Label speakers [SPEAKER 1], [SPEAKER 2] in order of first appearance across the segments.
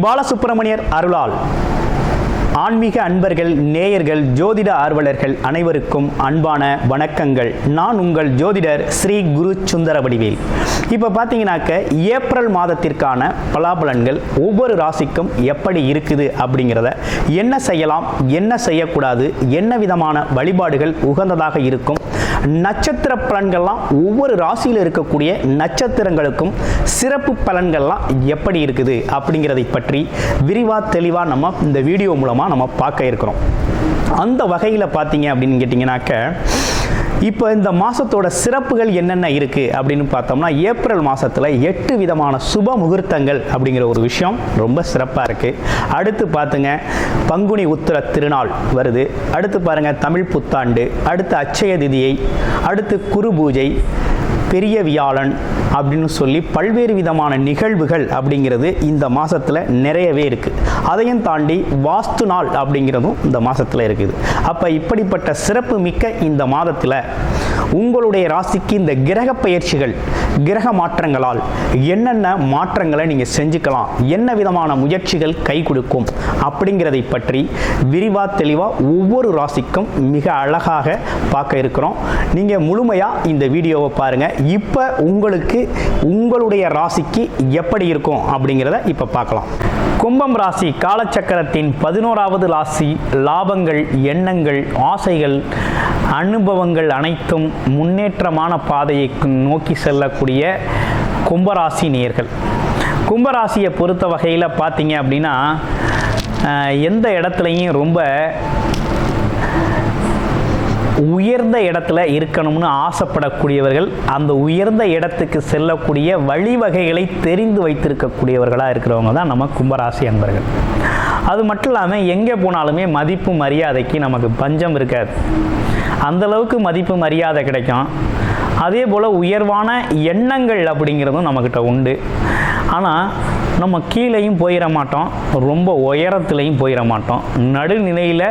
[SPEAKER 1] பாலசுப்பிரமணியர் அருளால் ஆன்மீக அன்பர்கள், நேயர்கள், ஜோதிட ஆர்வலர்கள் அனைவருக்கும் அன்பான வணக்கங்கள். நான் உங்கள் ஜோதிடர் ஸ்ரீ குரு சுந்தர வடிவேல். இப்போ பார்த்தீங்கன்னாக்க ஏப்ரல் மாதத்திற்கான பலாபலன்கள் ஒவ்வொரு ராசிக்கும் எப்படி இருக்குது அப்படிங்கிறத, என்ன செய்யலாம், என்ன செய்யக்கூடாது, என்ன விதமான வழிபாடுகள் உகந்ததாக இருக்கும், நட்சத்திர பலன்கள்லாம் ஒவ்வொரு ராசியில் இருக்கக்கூடிய நட்சத்திரங்களுக்கும் சிறப்பு பலன்கள்லாம் எப்படி இருக்குது அப்படிங்கிறதை பற்றி விரிவாக தெளிவாக நம்ம இந்த வீடியோ மூலமாக நம்ம பார்க்க இருக்கிறோம். அந்த வகையில் பார்த்தீங்க அப்படின்னு கேட்டிங்கனாக்க, இப்போ இந்த மாதத்தோட சிறப்புகள் என்னென்ன இருக்குது அப்படின்னு பார்த்தோம்னா, ஏப்ரல் மாதத்தில் 8 விதமான சுப முகூர்த்தங்கள் அப்படிங்கிற ஒரு விஷயம் ரொம்ப சிறப்பாக இருக்குது. அடுத்து பார்த்துங்க, பங்குனி உத்திர திருநாள் வருது. அடுத்து பாருங்கள், தமிழ் புத்தாண்டு, அடுத்து அட்சய திதியை, அடுத்து குரு பூஜை, பெரிய வியாழன் அப்படின்னு சொல்லி பல்வேறு விதமான நிகழ்வுகள் அப்படிங்கிறது இந்த மாதத்தில் நிறையவே இருக்குது. அதையும் தாண்டி வாஸ்து நாள் அப்படிங்கிறதும் இந்த மாதத்தில் இருக்குது. அப்போ இப்படிப்பட்ட சிறப்பு மிக்க இந்த மாதத்தில் உங்களுடைய ராசிக்கு இந்த கிரக பயிற்சிகள், கிரக மாற்றங்களால் என்னென்ன மாற்றங்களை நீங்கள் செஞ்சுக்கலாம், என்ன விதமான முயற்சிகள் கை கொடுக்கும் அப்படிங்கிறதை பற்றி விரிவாக தெளிவாக ஒவ்வொரு ராசிக்கும் மிக அழகாக பார்க்க இருக்கிறோம். நீங்கள் முழுமையாக இந்த வீடியோவை பாருங்கள். இப்போ உங்களுக்கு உங்களுடைய ராசிக்கு எப்படி இருக்கும் அப்படிங்கிறத இப்போ பார்க்கலாம். கும்பம் ராசி காலச்சக்கரத்தின் 11வது ராசி. லாபங்கள், எண்ணங்கள், ஆசைகள், அனுபவங்கள் அனைத்தும் முன்னேற்றமான பாதையை நோக்கி செல்லக்கூடிய கும்பராசி நேயர்கள். கும்பராசியை பொறுத்த வகையில் பார்த்தீங்க அப்படின்னா, எந்த இடத்துலையும் ரொம்ப உயர்ந்த இடத்துல இருக்கணும்னு ஆசைப்படக்கூடியவர்கள், அந்த உயர்ந்த இடத்துக்கு செல்லக்கூடிய வழிவகைகளை தெரிந்து வைத்திருக்கக்கூடியவர்களாக இருக்கிறவங்க தான் நம்ம கும்பராசி அன்பர்கள். அது மட்டும் இல்லாமல் எங்கே போனாலுமே மதிப்பு மரியாதைக்கு நமக்கு பஞ்சம் இருக்காது. அந்தளவுக்கு மதிப்பு மரியாதை கிடைக்கும். அதே போல் உயர்வான எண்ணங்கள் அப்படிங்கிறதும் நம்மக்கிட்ட உண்டு. ஆனால் நம்ம கீழேயும் போயிட மாட்டோம், ரொம்ப உயரத்துலையும் போயிட மாட்டோம். நடுநிலையில்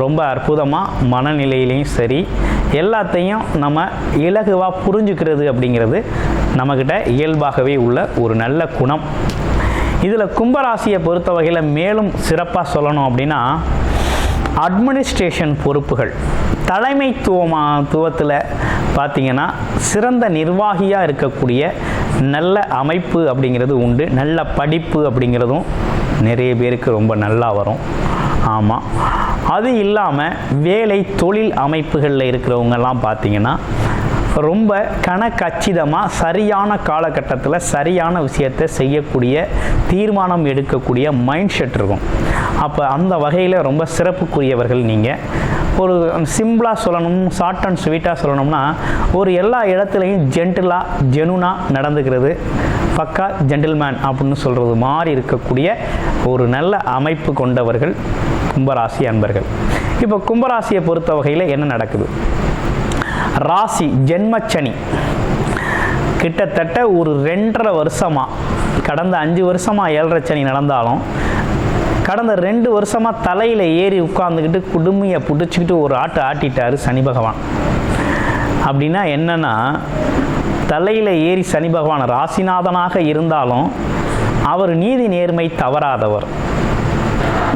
[SPEAKER 1] ரொம்ப அற்புதமாக மனநிலையிலையும் சரி எல்லாத்தையும் நம்ம இலகுவாக புரிஞ்சுக்கிறது அப்படிங்கிறது நம்மக்கிட்ட இயல்பாகவே உள்ள ஒரு நல்ல குணம். இதில் கும்பராசியை பொறுத்த வகையில் மேலும் சிறப்பாக சொல்லணும் அப்படின்னா, அட்மினிஸ்ட்ரேஷன் பொறுப்புகள், தலைமைத்துவத்தில் பார்த்திங்கன்னா சிறந்த நிர்வாகியாக இருக்கக்கூடிய நல்ல அமைப்பு அப்படிங்கிறது உண்டு. நல்ல படிப்பு அப்படிங்கிறதும் நிறைய பேருக்கு ரொம்ப நல்லா வரும். ஆமாம், அது இல்லாமல் வேலை தொழில் அமைப்புகளில் இருக்கிறவங்கெல்லாம் பார்த்திங்கன்னா ரொம்ப கணக்கச்சிதமாக சரியான காலகட்டத்தில் சரியான விஷயத்தை செய்யக்கூடிய, தீர்மானம் எடுக்கக்கூடிய மைண்ட் செட் இருக்கும். அப்போ அந்த வகையில் ரொம்ப சிறப்புக்குரியவர்கள் நீங்கள். ஒரு சிம்பிளாக சொல்லணும், ஷார்ட் அண்ட் ஸ்வீட்டாக சொல்லணும்னா, ஒரு எல்லா இடத்துலையும் ஜெனுனாக நடந்துக்கிறது, பக்கா ஜென்டில்மேன் அப்படின்னு சொல்கிறது மாதிரி இருக்கக்கூடிய ஒரு நல்ல அமைப்பு கொண்டவர்கள் கும்பராசி அன்பர்கள். இப்போ கும்பராசியை பொறுத்த வகையில் என்ன நடக்குது? ராசி ஜென்மச்சனி கிட்டத்தட்ட ஒரு 2.5 வருஷமாக, கடந்த 5 வருஷமாக 7.5 சனி நடந்தாலும் கடந்த 2 வருஷமாக தலையில் ஏறி உட்காந்துக்கிட்டு குடுமையை பிடிச்சிக்கிட்டு ஒரு ஆட்டிட்டார் சனி பகவான். அப்படின்னா என்னென்னா, தலையில் ஏறி சனி பகவான் ராசிநாதனாக இருந்தாலும் அவர் நீதி நேர்மை தவறாதவர்,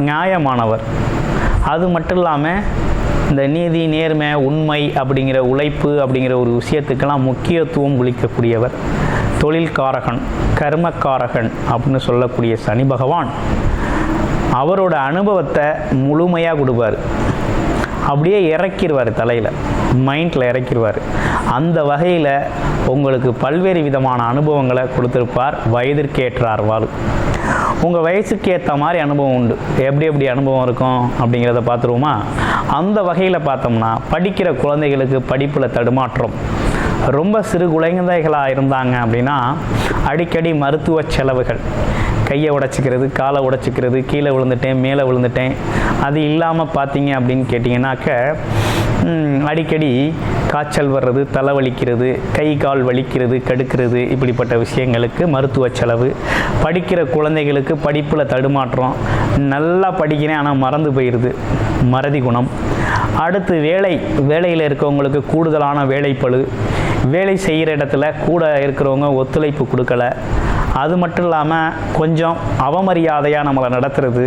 [SPEAKER 1] நியாயமானவர். அது மட்டும் இல்லாமல் இந்த நீதி நேர்மை உண்மை அப்படிங்கிற உழைப்பு அப்படிங்கிற ஒரு விஷயத்துக்கெல்லாம் முக்கியத்துவம் அளிக்கக்கூடியவர். தொழில்காரகன், கர்மக்காரகன் அப்படின்னு சொல்லக்கூடிய சனி பகவான் அவரோட அனுபவத்தை முழுமையாக கொடுப்பார். அப்படியே இறக்கிடுவார், தலையில் மைண்டில் இறக்கிடுவார். அந்த வகையில் உங்களுக்கு பல்வேறு விதமான அனுபவங்களை கொடுத்துருப்பார். வயதிற்கேற்றார்வாள் உங்கள் வயசுக்கு ஏற்ற மாதிரி அனுபவம் உண்டு. எப்படி அனுபவம் இருக்கும் அப்படிங்கிறத பார்த்துருவோமா? அந்த வகையில் பார்த்தோம்னா, படிக்கிற குழந்தைகளுக்கு படிப்பில் தடுமாற்றம், ரொம்ப சிறு குழந்தைகளாக இருந்தாங்க அப்படின்னா அடிக்கடி மருத்துவ செலவுகள், கையை உடைச்சிக்கிறது, காலை உடைச்சிக்கிறது, கீழே விழுந்துட்டேன், மேலே விழுந்துட்டேன். அது இல்லாமல் பார்த்தீங்க அப்படின்னு கேட்டிங்கனாக்க, அடிக்கடி காய்ச்சல் வர்றது, தலைவலிக்கிறது, கை கால் வலிக்கிறது, கடுக்கிறது, இப்படிப்பட்ட விஷயங்களுக்கு மருத்துவ செலவு. படிக்கிற குழந்தைகளுக்கு படிப்பில் தடுமாற்றம், நல்லா படிக்கிறேன் ஆனால் மறந்து போயிடுது, மறதி குணம். அடுத்து வேலையில் இருக்கவங்களுக்கு கூடுதலான வேலைப்பளு, வேலை செய்கிற இடத்துல கூட இருக்கிறவங்க ஒத்துழைப்பு கொடுக்கல, அது மட்டும் இல்லாமல் கொஞ்சம் அவமரியாதையாக நம்மளை நடத்துறது,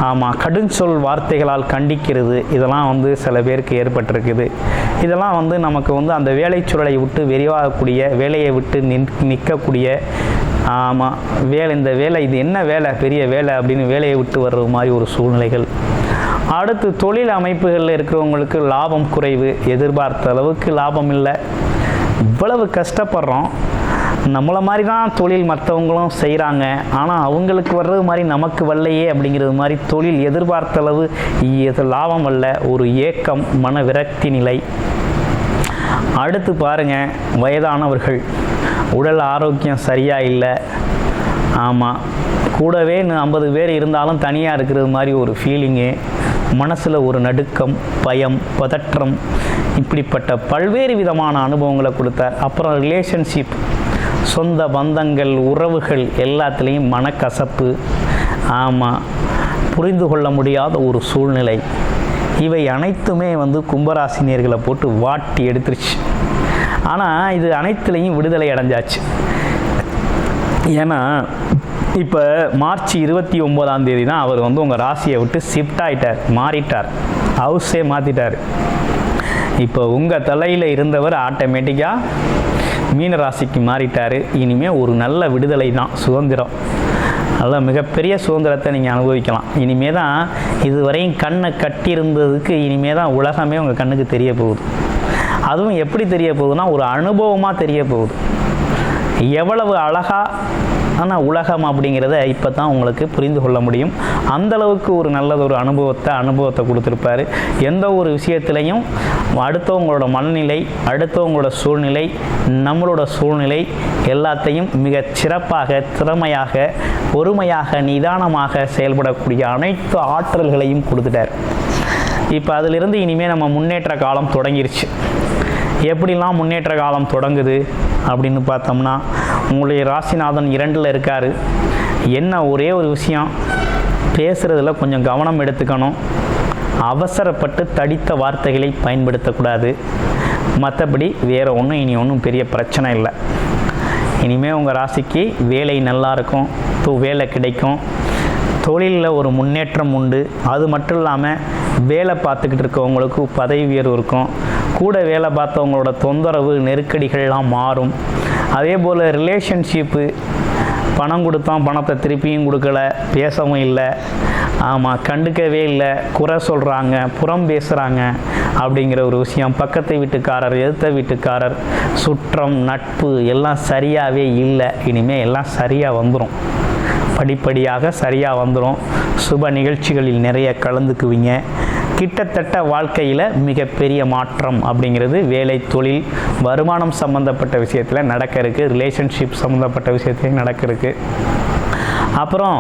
[SPEAKER 1] ஆமாம், கடுஞ்சொல் வார்த்தைகளால் கண்டிக்கிறது, இதெல்லாம் வந்து சில பேருக்கு ஏற்பட்டிருக்குது. இதெல்லாம் வந்து நமக்கு வந்து அந்த வேலை சூழலை விட்டு விரிவாகக்கூடிய, வேலையை விட்டு நிற்கக்கூடிய, ஆமாம், இந்த வேலை இது என்ன வேலை, பெரிய வேலை அப்படின்னு வேலையை விட்டு வர்றது மாதிரி ஒரு சூழ்நிலைகள். அடுத்து தொழில் அமைப்புகளில் இருக்கிறவங்களுக்கு லாபம் குறைவு, எதிர்பார்த்த அளவுக்கு லாபம் இல்லை. இவ்வளவு கஷ்டப்படுறோம், நம்மளை மாதிரி தான் தொழில் மற்றவங்களும் செய்கிறாங்க, ஆனால் அவங்களுக்கு வர்றது மாதிரி நமக்கு வரலையே அப்படிங்கிறது மாதிரி தொழில் எதிர்பார்த்த அளவு லாபம் வரல, ஒரு ஏக்கம், மன விரக்தி நிலை. அடுத்து பாருங்கள், வயதானவர்கள் உடல் ஆரோக்கியம் சரியாக இல்லை. ஆமாம், கூடவே 50 பேர் இருந்தாலும் தனியாக இருக்கிறது மாதிரி ஒரு ஃபீலிங்கு, மனசில் ஒரு நடுக்கம், பயம், பதற்றம், இப்படிப்பட்ட பல்வேறு விதமான அனுபவங்களை கொடுத்தார். அப்புறம் ரிலேஷன்ஷிப், சொந்த பந்தங்கள், உறவுகள் எல்லாத்துலேயும் மனக்கசப்பு, ஆமாம், புரிந்து கொள்ள முடியாத ஒரு சூழ்நிலை. இவை அனைத்துமே வந்து கும்பராசினியர்களை போட்டு வாட்டி எடுத்துருச்சு. ஆனால் இது அனைத்துலேயும் விடுதலை அடைஞ்சாச்சு. ஏன்னா இப்போ மார்ச் 29ஆம் தேதி தான் அவர் வந்து உங்கள் ராசியை விட்டு ஷிஃப்ட் ஆகிட்டார், மாறிட்டார், ஹவுஸே மாற்றிட்டார். இப்போ உங்கள் தலையில் இருந்தவர் ஆட்டோமேட்டிக்காக மீன ராசிக்கு மாறிட்டார். இனிமேல் ஒரு நல்ல விடுதலை தான், சுதந்திரம், நல்ல மிகப்பெரிய சுதந்திரத்தை நீங்கள் அனுபவிக்கலாம். இனிமே தான் இதுவரையும் கண்ணை கட்டியிருந்ததுக்கு இனிமே தான் உலகமே உங்கள் கண்ணுக்கு தெரிய போகுது. அதுவும் எப்படி தெரிய போகுதுன்னா, ஒரு அனுபவமாக தெரிய போகுது. எவ்வளவு அழகான உலகம் அப்படிங்கிறத இப்போ தான் உங்களுக்கு புரிந்து கொள்ள முடியும். அந்தளவுக்கு ஒரு நல்லதொரு அனுபவத்தை கொடுத்துருப்பாரு. எந்த ஒரு விஷயத்துலையும் அடுத்தவங்களோட மனநிலை, அடுத்தவங்களோட சூழ்நிலை, நம்மளோட சூழ்நிலை எல்லாத்தையும் மிக சிறப்பாக, திறமையாக, பொறுமையாக, நிதானமாக செயல்படக்கூடிய அனைத்து ஆற்றல்களையும் கொடுத்துட்டார். இப்போ அதிலிருந்து இனிமேல் நம்ம முன்னேற்ற காலம் தொடங்கிருச்சு. எப்படிலாம் முன்னேற்ற காலம் தொடங்குது அப்படின்னு பார்த்தோம்னா, உங்களுடைய ராசிநாதன் 2ல் இருக்கார். என்ன ஒரே ஒரு விஷயம், பேசுகிறதுல கொஞ்சம் கவனம் எடுத்துக்கணும். அவசரப்பட்டு தடித்த வார்த்தைகளை பயன்படுத்தக்கூடாது. மற்றபடி வேறு இனி ஒன்றும் பெரிய பிரச்சனை இல்லை. இனிமேல் உங்கள் ராசிக்கு வேலை நல்லா இருக்கும், வேலை கிடைக்கும், தொழிலில் ஒரு முன்னேற்றம் உண்டு. அது மட்டும் இல்லாமல் வேலை பார்த்துக்கிட்டு இருக்கவங்களுக்கு பதவி உயர்வு இருக்கும். கூட வேலை பார்த்தவங்களோட தொந்தரவு, நெருக்கடிகள்லாம் மாறும். அதே போல் ரிலேஷன்ஷிப்பு, பணம் கொடுத்தான் பணத்தை திருப்பியும் கொடுக்கல, பேசவும் இல்லை, ஆமாம், கண்டுக்கவே இல்லை, குறை சொல்கிறாங்க, புறம் பேசுகிறாங்க அப்படிங்கிற ஒரு விஷயம். பக்கத்து வீட்டுக்காரர், எதிர்த்த வீட்டுக்காரர், சுற்றம், நட்பு எல்லாம் சரியாகவே இல்லை. இனிமேல் எல்லாம் சரியாக வந்துடும், படிப்படியாக சரியாக வந்துடும். சுப நிகழ்ச்சிகளில் நிறைய கலந்துக்குவீங்க. கிட்டத்தட்ட வாழ்க்கையில் மிகப்பெரிய மாற்றம் அப்படிங்கிறது வேலை, தொழில், வருமானம் சம்மந்தப்பட்ட விஷயத்தில் நடக்க இருக்குது. ரிலேஷன்ஷிப் சம்மந்தப்பட்ட விஷயத்துலையும் நடக்க இருக்குது. அப்புறம்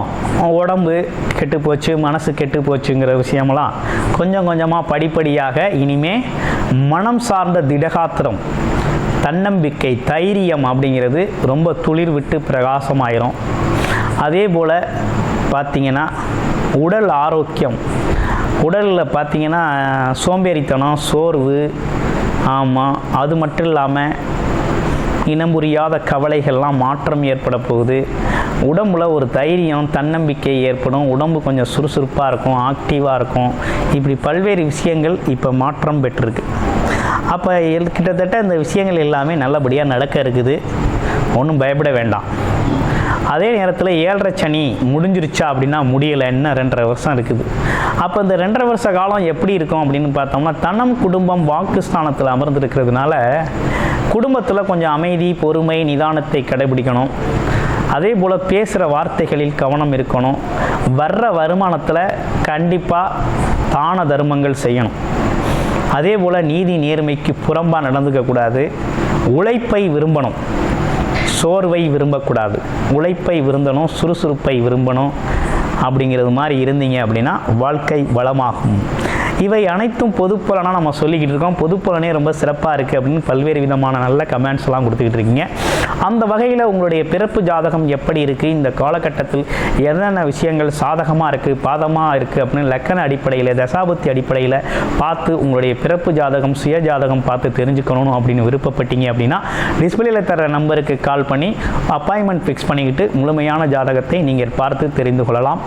[SPEAKER 1] உடம்பு கெட்டு போச்சு, மனசு கெட்டு போச்சுங்கிற விஷயமெல்லாம் கொஞ்சம் கொஞ்சமாக படிப்படியாக இனிமே மனம் சார்ந்த திடகாத்திரம், தன்னம்பிக்கை, தைரியம் அப்படிங்கிறது ரொம்ப துளிர் விட்டு பிரகாசமாயிரும். அதே போல் பார்த்திங்கன்னா உடல் ஆரோக்கியம், உடலில் பார்த்திங்கன்னா சோம்பேறித்தனம், சோர்வு, ஆமாம், அது மட்டும் இல்லாமல் இனம் புரியாத கவலைகள்லாம் மாற்றம் ஏற்பட போகுது. உடம்புல ஒரு தைரியம், தன்னம்பிக்கை ஏற்படும். உடம்பு கொஞ்சம் சுறுசுறுப்பாக இருக்கும், ஆக்டிவாக இருக்கும். இப்படி பல்வேறு விஷயங்கள் இப்போ மாற்றம் பெற்றிருக்கு. அப்போ கிட்டத்தட்ட இந்த விஷயங்கள் எல்லாமே நல்லபடியாக நடக்க இருக்குது. ஒன்றும் பயப்பட வேண்டாம். அதே நேரத்தில் 7.5 சனி முடிஞ்சிருச்சா அப்படின்னா முடியலை, இன்னும் 2.5 வருஷம் இருக்குது. அப்போ இந்த 2.5 வருஷ காலம் எப்படி இருக்கும் அப்படின்னு பார்த்தோம்னா, தனம், குடும்பம், வாக்குஸ்தானத்தில் அமர்ந்திருக்கிறதுனால குடும்பத்தில் கொஞ்சம் அமைதி, பொறுமை, நிதானத்தை கடைபிடிக்கணும். அதே போல் பேசுகிற வார்த்தைகளில் கவனம் இருக்கணும். வர்ற வருமானத்தில் கண்டிப்பாக தான தர்மங்கள் செய்யணும். அதே போல் நீதி நேர்மைக்கு புறம்பாக நடந்துக்கக்கூடாது. உழைப்பை விரும்பணும், சோர்வை விரும்பக்கூடாது. உழைப்பை விரும்பணும், சுறுசுறுப்பை விரும்பணும். அப்படிங்கிறது மாதிரி இருந்தீங்க அப்படின்னா வாழ்க்கை வளமாகும். இவை அனைத்தும் பொது பலனாக நம்ம சொல்லிக்கிட்டு இருக்கோம். பொது பலனே ரொம்ப சிறப்பாக இருக்குது அப்படின்னு பல்வேறு விதமான நல்ல கமெண்ட்ஸ்லாம் கொடுத்துக்கிட்டு இருக்கீங்க. அந்த வகையில் உங்களுடைய பிறப்பு ஜாதகம் எப்படி இருக்குது, இந்த காலகட்டத்தில் என்னென்ன விஷயங்கள் சாதகமாக இருக்குது பாதமாக இருக்குது அப்படின்னு லக்கண அடிப்படையில் தசாபுத்தி அடிப்படையில் பார்த்து உங்களுடைய பிறப்பு ஜாதகம் சுய ஜாதகம் பார்த்து தெரிஞ்சுக்கணும் அப்படின்னு விருப்பப்பட்டீங்க அப்படின்னா டிஸ்பிளேல தர நம்பருக்கு கால் பண்ணி அப்பாயின்மெண்ட் ஃபிக்ஸ் பண்ணிக்கிட்டு முழுமையான ஜாதகத்தை நீங்கள் பார்த்து தெரிந்து கொள்ளலாம்.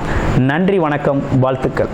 [SPEAKER 1] நன்றி, வணக்கம், வாழ்த்துக்கள்.